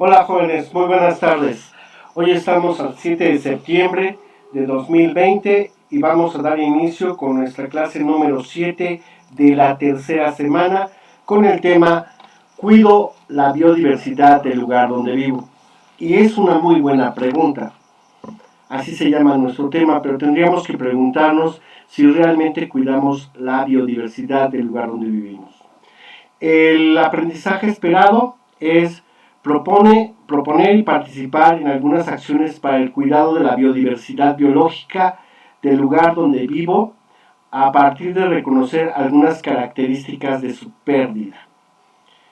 Hola jóvenes, muy buenas tardes. Hoy estamos al 7 de septiembre de 2020 y vamos a dar inicio con nuestra clase número 7 de la tercera semana con el tema Cuido la biodiversidad del lugar donde vivo. Y es una muy buena pregunta. Así se llama nuestro tema, pero tendríamos que preguntarnos si realmente cuidamos la biodiversidad del lugar donde vivimos. El aprendizaje esperado es proponer y participar en algunas acciones para el cuidado de la biodiversidad biológica del lugar donde vivo a partir de reconocer algunas características de su pérdida.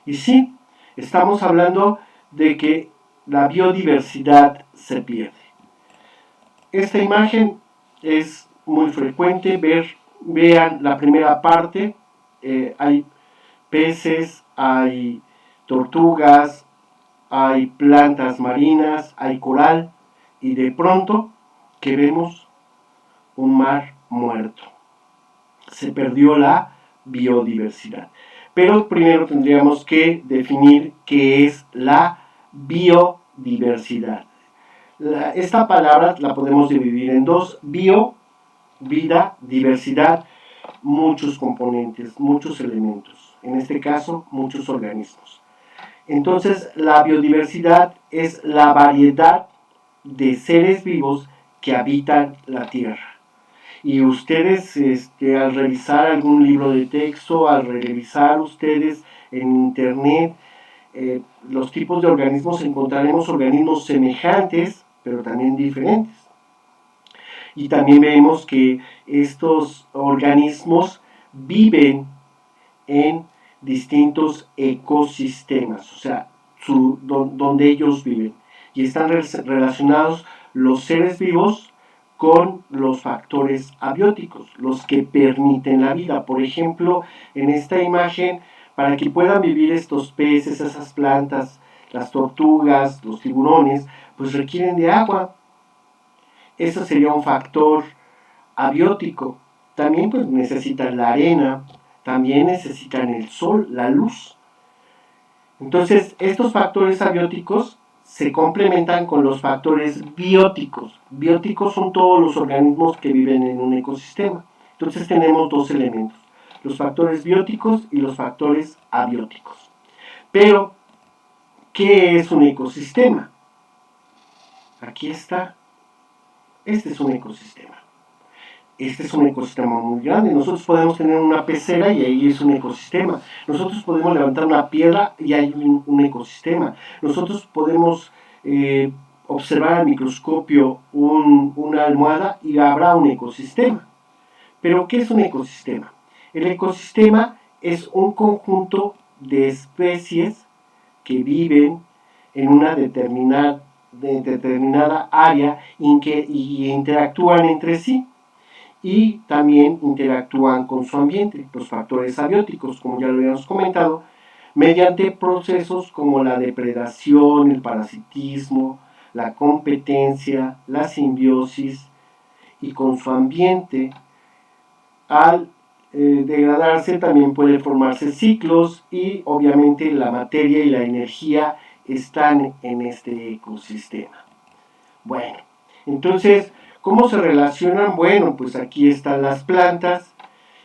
Y sí, estamos hablando de que la biodiversidad se pierde. Esta imagen es muy frecuente vean la primera parte, hay peces, hay tortugas, hay plantas marinas, hay coral y de pronto que vemos un mar muerto. Se perdió la biodiversidad. Pero primero tendríamos que definir qué es la biodiversidad. Esta palabra la podemos dividir en dos: bio, vida, diversidad, muchos componentes, muchos elementos, en este caso muchos organismos. Entonces la biodiversidad es la variedad de seres vivos que habitan la Tierra. Y ustedes al revisar algún libro de texto, al revisar ustedes en internet los tipos de organismos, encontraremos organismos semejantes, pero también diferentes. Y también vemos que estos organismos viven en distintos ecosistemas, o sea, donde ellos viven. Y están relacionados los seres vivos con los factores abióticos, los que permiten la vida. Por ejemplo, en esta imagen, para que puedan vivir estos peces, esas plantas, las tortugas, los tiburones, pues requieren de agua. Eso sería un factor abiótico. También pues necesitan la arena, también necesitan el sol, la luz. Entonces, estos factores abióticos se complementan con los factores bióticos. Bióticos son todos los organismos que viven en un ecosistema. Entonces tenemos dos elementos: los factores bióticos y los factores abióticos. Pero, ¿qué es un ecosistema? Aquí está. Este es un ecosistema. Este es un ecosistema muy grande. Nosotros podemos tener una pecera y ahí es un ecosistema. Nosotros podemos levantar una piedra y hay un ecosistema. Nosotros podemos observar al microscopio una almohada y habrá un ecosistema. Pero ¿qué es un ecosistema? El ecosistema es un conjunto de especies que viven en una determinada área y interactúan entre sí. Y también interactúan con su ambiente, los factores abióticos, como ya lo habíamos comentado, mediante procesos como la depredación, el parasitismo, la competencia, la simbiosis, y con su ambiente. Al degradarse también pueden formarse ciclos y obviamente la materia y la energía están en este ecosistema. Bueno, entonces, ¿cómo se relacionan? Bueno, pues aquí están las plantas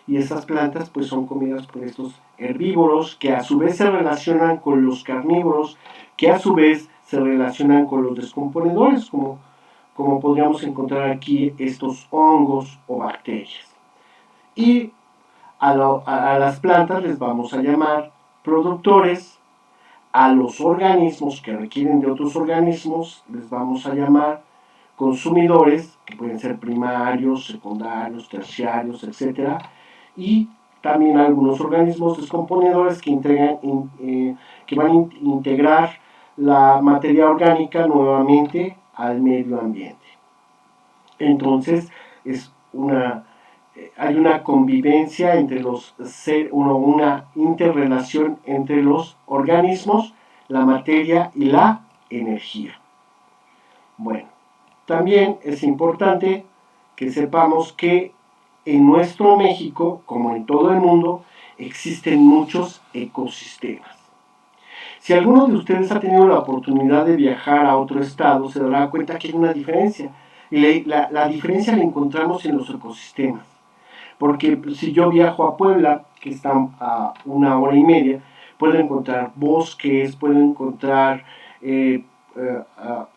y esas plantas pues son comidas por estos herbívoros que a su vez se relacionan con los carnívoros, que a su vez se relacionan con los descomponedores, como podríamos encontrar aquí estos hongos o bacterias. Y a las plantas les vamos a llamar productores, a los organismos que requieren de otros organismos les vamos a llamar consumidores, que pueden ser primarios, secundarios, terciarios, etc. Y también algunos organismos descomponedores que van a integrar la materia orgánica nuevamente al medio ambiente. Entonces, hay una convivencia entre una interrelación entre los organismos, la materia y la energía. Bueno, también es importante que sepamos que en nuestro México, como en todo el mundo, existen muchos ecosistemas. Si alguno de ustedes ha tenido la oportunidad de viajar a otro estado, se dará cuenta que hay una diferencia. Y la diferencia la encontramos en los ecosistemas. Porque si yo viajo a Puebla, que está a 1 hora y media, puedo encontrar bosques, puedo encontrar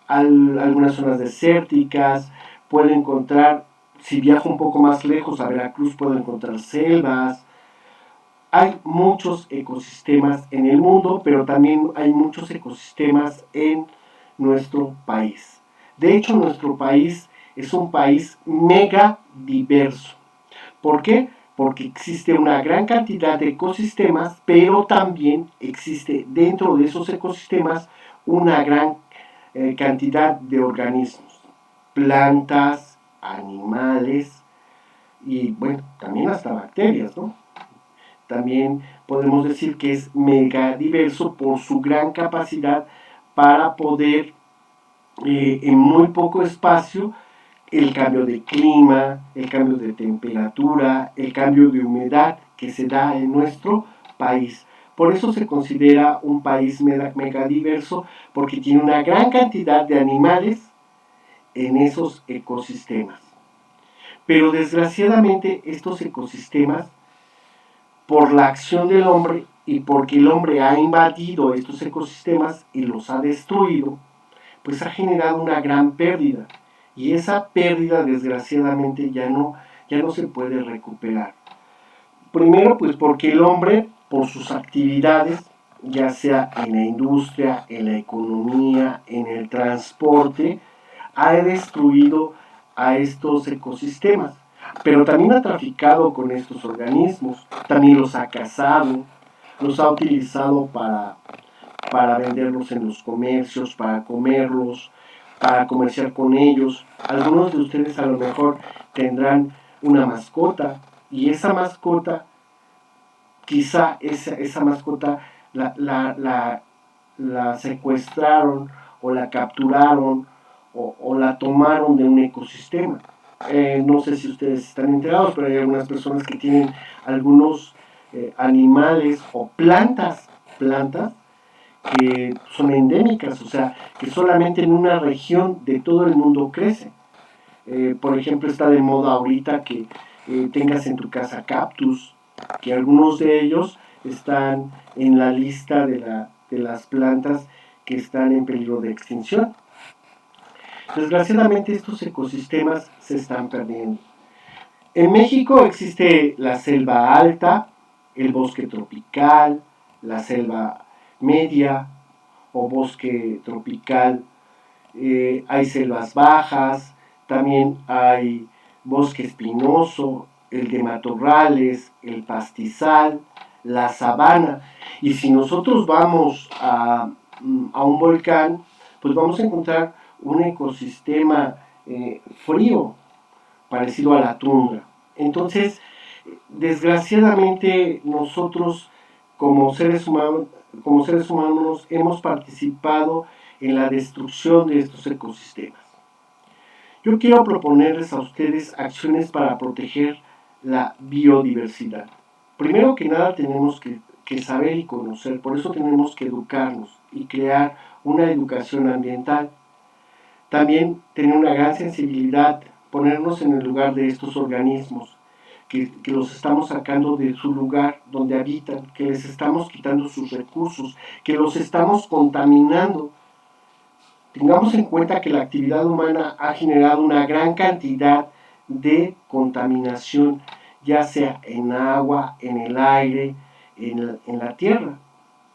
algunas zonas desérticas, puedo encontrar, si viajo un poco más lejos a Veracruz, puedo encontrar selvas. Hay muchos ecosistemas en el mundo, pero también hay muchos ecosistemas en nuestro país. De hecho, nuestro país es un país mega diverso. ¿Por qué? Porque existe una gran cantidad de ecosistemas, pero también existe dentro de esos ecosistemas una gran cantidad de organismos, plantas, animales y bueno, también hasta bacterias, ¿no? También podemos decir que es mega diverso por su gran capacidad para poder en muy poco espacio el cambio de clima, el cambio de temperatura, el cambio de humedad que se da en nuestro país. Por eso se considera un país mega diverso, porque tiene una gran cantidad de animales en esos ecosistemas. Pero desgraciadamente estos ecosistemas, por la acción del hombre y porque el hombre ha invadido estos ecosistemas y los ha destruido, pues ha generado una gran pérdida. Y esa pérdida desgraciadamente ya no se puede recuperar. Primero, pues porque el hombre, por sus actividades, ya sea en la industria, en la economía, en el transporte, ha destruido a estos ecosistemas. Pero también ha traficado con estos organismos, también los ha cazado, los ha utilizado para venderlos en los comercios, para comerlos, para comerciar con ellos. Algunos de ustedes a lo mejor tendrán una mascota y esa mascota, quizá esa mascota la secuestraron o la capturaron o la tomaron de un ecosistema. No sé si ustedes están enterados, pero hay algunas personas que tienen algunos animales o plantas que son endémicas, o sea, que solamente en una región de todo el mundo crece. Por ejemplo, está de moda ahorita que tengas en tu casa cactus, que algunos de ellos están en la lista de las plantas que están en peligro de extinción. Desgraciadamente estos ecosistemas se están perdiendo. En México existe la selva alta, el bosque tropical, la selva media o bosque tropical, hay selvas bajas, también hay bosque espinoso, el de matorrales, el pastizal, la sabana. Y si nosotros vamos a un volcán, pues vamos a encontrar un ecosistema frío, parecido a la tundra. Entonces, desgraciadamente nosotros como seres humanos hemos participado en la destrucción de estos ecosistemas. Yo quiero proponerles a ustedes acciones para proteger la biodiversidad. Primero que nada tenemos que saber y conocer, por eso tenemos que educarnos y crear una educación ambiental. También tener una gran sensibilidad, ponernos en el lugar de estos organismos, que los estamos sacando de su lugar donde habitan, que les estamos quitando sus recursos, que los estamos contaminando. Tengamos en cuenta que la actividad humana ha generado una gran cantidad de contaminación, ya sea en agua, en el aire, en la tierra.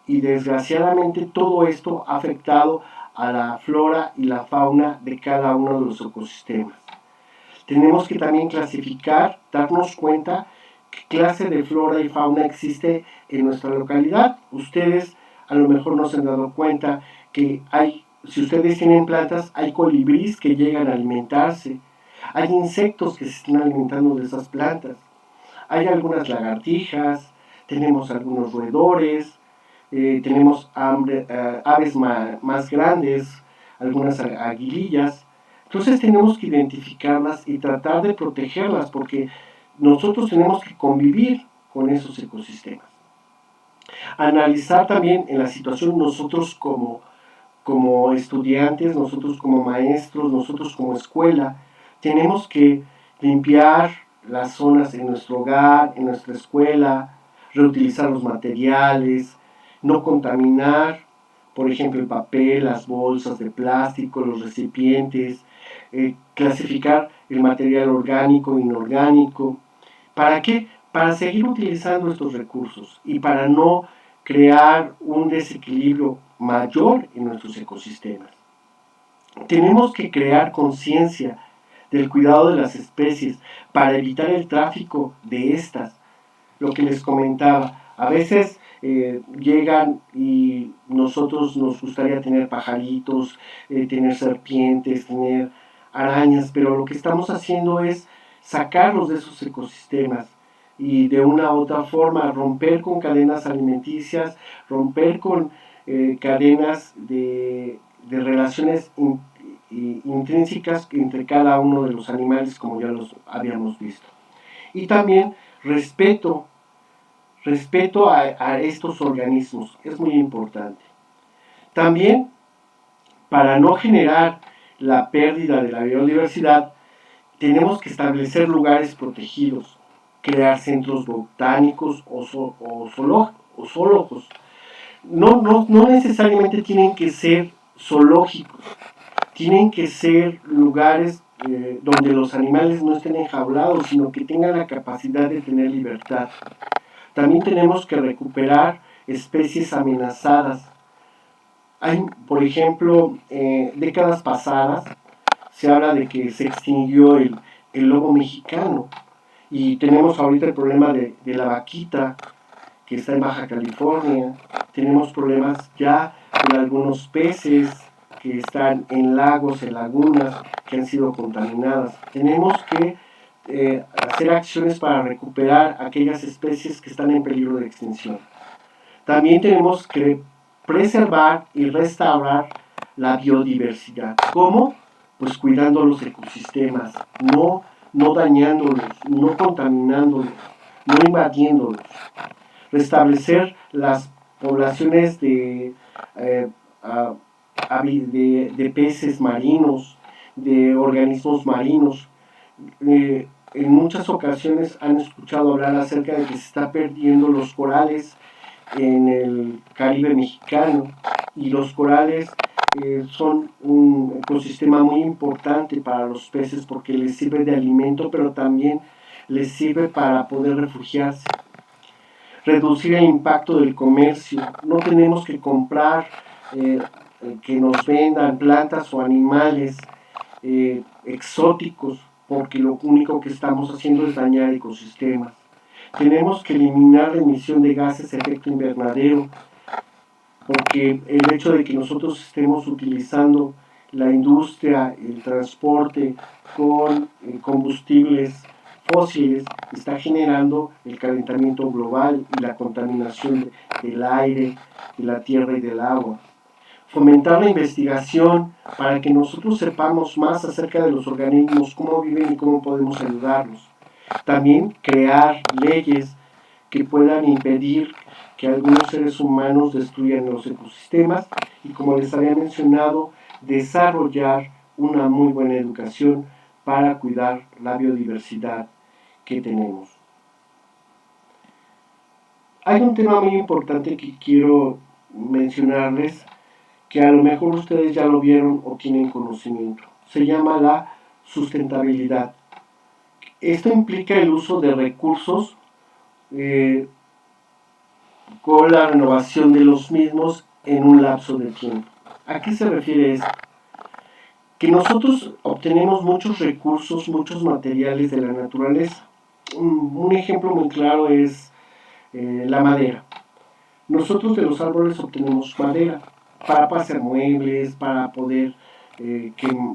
Y desgraciadamente todo esto ha afectado a la flora y la fauna de cada uno de los ecosistemas. Tenemos que también clasificar, darnos cuenta qué clase de flora y fauna existe en nuestra localidad. Ustedes a lo mejor no se han dado cuenta que si ustedes tienen plantas, hay colibríes que llegan a alimentarse, hay insectos que se están alimentando de esas plantas, hay algunas lagartijas, tenemos algunos roedores, tenemos aves más grandes, algunas aguilillas. Entonces tenemos que identificarlas y tratar de protegerlas porque nosotros tenemos que convivir con esos ecosistemas. Analizar también en la situación nosotros como estudiantes, nosotros como maestros, nosotros como escuela, tenemos que limpiar las zonas en nuestro hogar, en nuestra escuela, reutilizar los materiales, no contaminar, por ejemplo, el papel, las bolsas de plástico, los recipientes, clasificar el material orgánico e inorgánico. ¿Para qué? Para seguir utilizando estos recursos y para no crear un desequilibrio mayor en nuestros ecosistemas. Tenemos que crear conciencia del cuidado de las especies para evitar el tráfico de estas. Lo que les comentaba, a veces llegan y nosotros nos gustaría tener pajaritos, tener serpientes, tener arañas, pero lo que estamos haciendo es sacarlos de esos ecosistemas y de una u otra forma romper con cadenas alimenticias, romper con cadenas de relaciones intrínsecas entre cada uno de los animales, como ya los habíamos visto. Y también respeto a estos organismos, es muy importante. También, para no generar la pérdida de la biodiversidad, tenemos que establecer lugares protegidos, crear centros botánicos o zoológicos. No necesariamente tienen que ser zoológicos, tienen que ser lugares donde los animales no estén enjaulados, sino que tengan la capacidad de tener libertad. También tenemos que recuperar especies amenazadas. Hay, por ejemplo, décadas pasadas se habla de que se extinguió el lobo mexicano y tenemos ahorita el problema de la vaquita que está en Baja California. Tenemos problemas ya con algunos peces que están en lagos, en lagunas que han sido contaminadas. Tenemos que hacer acciones para recuperar aquellas especies que están en peligro de extinción. También tenemos que preservar y restaurar la biodiversidad. ¿Cómo? Pues cuidando los ecosistemas, no dañándolos, no contaminándolos, no invadiéndolos. Restablecer las poblaciones de peces marinos, de organismos marinos. En muchas ocasiones han escuchado hablar acerca de que se está perdiendo los corales en el Caribe mexicano y los corales son un ecosistema muy importante para los peces porque les sirve de alimento, pero también les sirve para poder refugiarse. Reducir el impacto del comercio. No tenemos que comprar que nos vendan plantas o animales exóticos, porque lo único que estamos haciendo es dañar ecosistemas. Tenemos que eliminar la emisión de gases de efecto invernadero, porque el hecho de que nosotros estemos utilizando la industria, el transporte con combustibles fósiles está generando el calentamiento global y la contaminación del aire, de la tierra y del agua. Fomentar la investigación para que nosotros sepamos más acerca de los organismos, cómo viven y cómo podemos ayudarlos. También crear leyes que puedan impedir que algunos seres humanos destruyan los ecosistemas y, como les había mencionado, desarrollar una muy buena educación para cuidar la biodiversidad que tenemos. Hay un tema muy importante que quiero mencionarles, que a lo mejor ustedes ya lo vieron o tienen conocimiento. Se llama la sustentabilidad. Esto implica el uso de recursos con la renovación de los mismos en un lapso de tiempo. ¿A qué se refiere esto? Que nosotros obtenemos muchos recursos, muchos materiales de la naturaleza. Un ejemplo muy claro es la madera. Nosotros de los árboles obtenemos madera para hacer muebles, para poder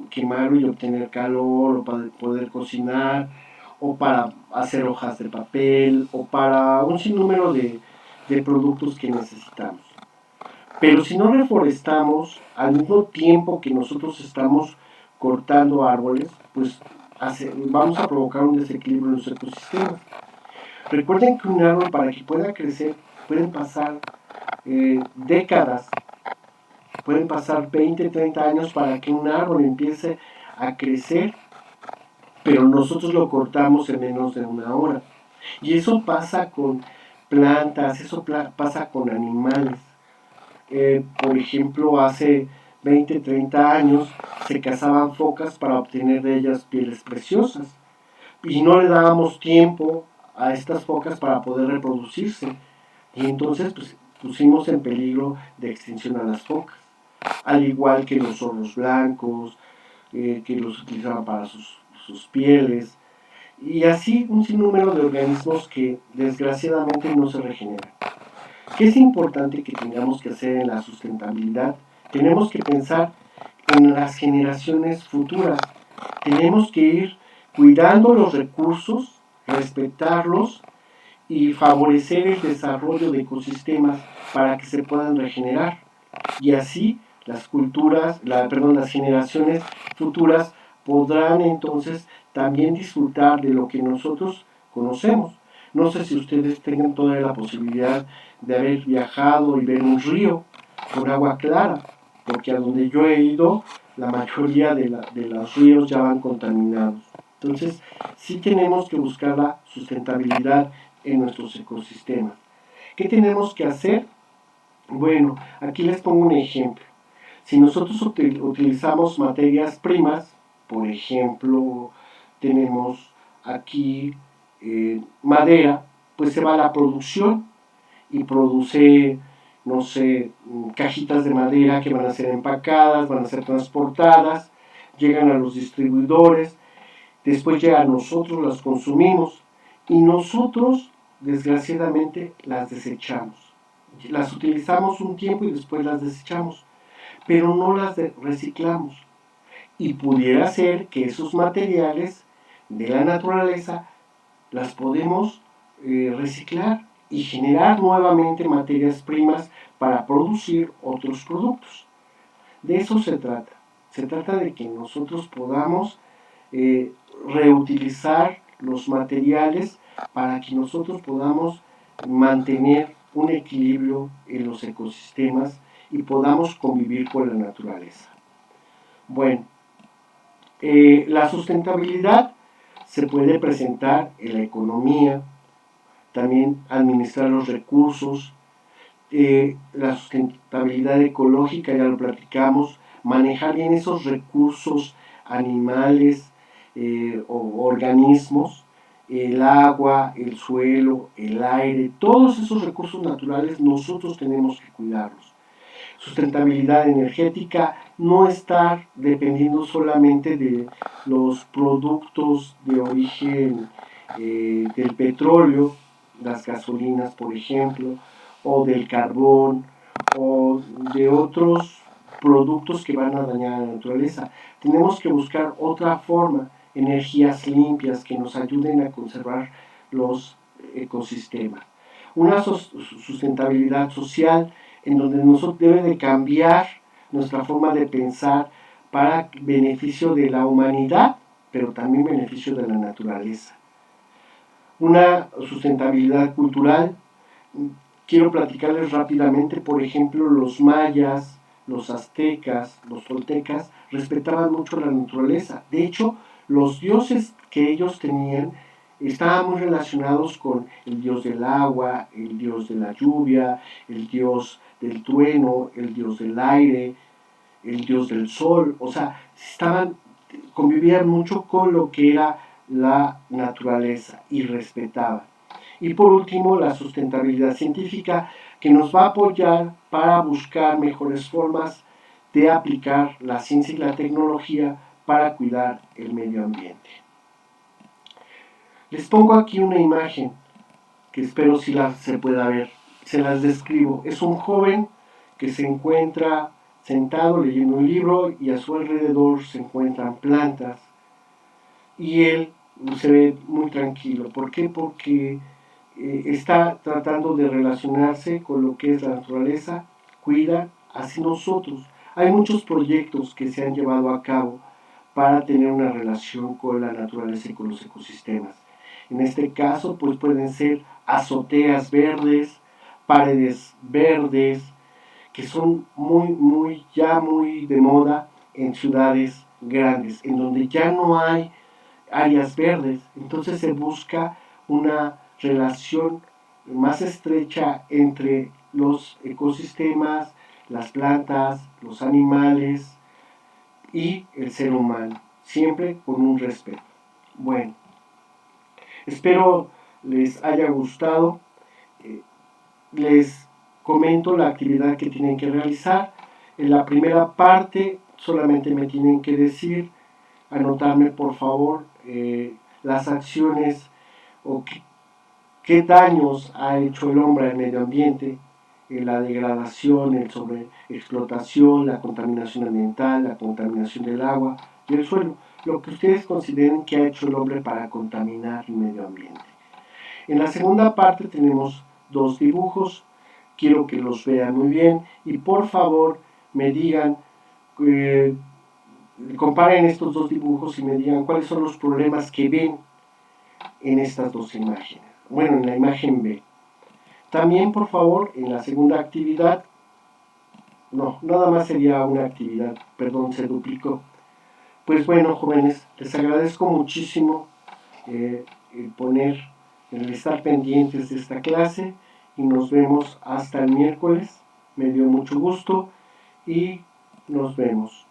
quemarlo y obtener calor, o para poder cocinar, o para hacer hojas de papel, o para un sinnúmero de productos que necesitamos. Pero si no reforestamos al mismo tiempo que nosotros estamos cortando árboles, pues vamos a provocar un desequilibrio en los ecosistemas. Recuerden que un árbol, para que pueda crecer, pueden pasar décadas, pueden pasar 20, 30 años para que un árbol empiece a crecer, pero nosotros lo cortamos en menos de una hora. Y eso pasa con plantas, eso pasa con animales. Por ejemplo, hace 20, 30 años se cazaban focas para obtener de ellas pieles preciosas y no le dábamos tiempo a estas focas para poder reproducirse, y entonces pues, pusimos en peligro de extinción a las focas, al igual que los zorros blancos, que los utilizaban para sus pieles, y así un sinnúmero de organismos que desgraciadamente no se regeneran. ¿Qué es importante que tengamos que hacer en la sustentabilidad? Tenemos que pensar en las generaciones futuras. Tenemos que ir cuidando los recursos, respetarlos y favorecer el desarrollo de ecosistemas para que se puedan regenerar. Y así las las generaciones futuras podrán entonces también disfrutar de lo que nosotros conocemos. No sé si ustedes tengan toda la posibilidad de haber viajado y ver un río con agua clara, porque a donde yo he ido, la mayoría de los ríos ya van contaminados. Entonces, sí tenemos que buscar la sustentabilidad en nuestros ecosistemas. ¿Qué tenemos que hacer? Bueno, aquí les pongo un ejemplo. Si nosotros utilizamos materias primas, por ejemplo, tenemos aquí madera, pues se va a la producción y produce, no sé, cajitas de madera que van a ser empacadas, van a ser transportadas, llegan a los distribuidores, después llegan a nosotros, las consumimos y nosotros, desgraciadamente, las desechamos. Las utilizamos un tiempo y después las desechamos, pero no las reciclamos. Y pudiera ser que esos materiales de la naturaleza las podemos reciclar y generar nuevamente materias primas para producir otros productos. De eso se trata. Se trata de que nosotros podamos reutilizar los materiales para que nosotros podamos mantener un equilibrio en los ecosistemas y podamos convivir con la naturaleza. Bueno, la sustentabilidad se puede presentar en la economía, también administrar los recursos, la sustentabilidad ecológica, ya lo platicamos, manejar bien esos recursos animales o organismos, el agua, el suelo, el aire, todos esos recursos naturales nosotros tenemos que cuidarlos. Sustentabilidad energética, no estar dependiendo solamente de los productos de origen del petróleo, las gasolinas por ejemplo, o del carbón, o de otros productos que van a dañar a la naturaleza. Tenemos que buscar otra forma, energías limpias que nos ayuden a conservar los ecosistemas. Una sustentabilidad social en donde nosotros debe de cambiar nuestra forma de pensar para beneficio de la humanidad, pero también beneficio de la naturaleza. Una sustentabilidad cultural, quiero platicarles rápidamente, por ejemplo, los mayas, los aztecas, los toltecas respetaban mucho la naturaleza. De hecho, los dioses que ellos tenían estaban muy relacionados con el dios del agua, el dios de la lluvia, el dios del trueno, el dios del aire, el dios del sol. O sea, convivían mucho con lo que era la naturaleza y respetaban. Y por último, la sustentabilidad científica, que nos va a apoyar para buscar mejores formas de aplicar la ciencia y la tecnología para cuidar el medio ambiente. Les pongo aquí una imagen que espero si se pueda ver. Se las describo. Es un joven que se encuentra sentado leyendo un libro y a su alrededor se encuentran plantas. Y él se ve muy tranquilo. ¿Por qué? Porque está tratando de relacionarse con lo que es la naturaleza, cuida, así nosotros. Hay muchos proyectos que se han llevado a cabo para tener una relación con la naturaleza y con los ecosistemas. En este caso, pues pueden ser azoteas verdes paredes verdes, que son ya muy de moda en ciudades grandes, en donde ya no hay áreas verdes. Entonces se busca una relación más estrecha entre los ecosistemas, las plantas, los animales y el ser humano, siempre con un respeto. Bueno, espero les haya gustado. Les comento la actividad que tienen que realizar. En la primera parte solamente me tienen que decir, anotarme por favor las acciones o qué daños ha hecho el hombre al medio ambiente, la degradación, el sobreexplotación, la contaminación ambiental, la contaminación del agua y el suelo, lo que ustedes consideren que ha hecho el hombre para contaminar el medio ambiente. En la segunda parte tenemos dos dibujos, quiero que los vean muy bien y por favor me digan, eh, comparen estos dos dibujos y me digan cuáles son los problemas que ven en estas dos imágenes. Bueno, en la imagen B. También, por favor, en la segunda actividad, no, nada más sería una actividad, perdón, se duplicó. Pues bueno, jóvenes, les agradezco muchísimo el estar pendientes de esta clase y nos vemos hasta el miércoles. Me dio mucho gusto y nos vemos.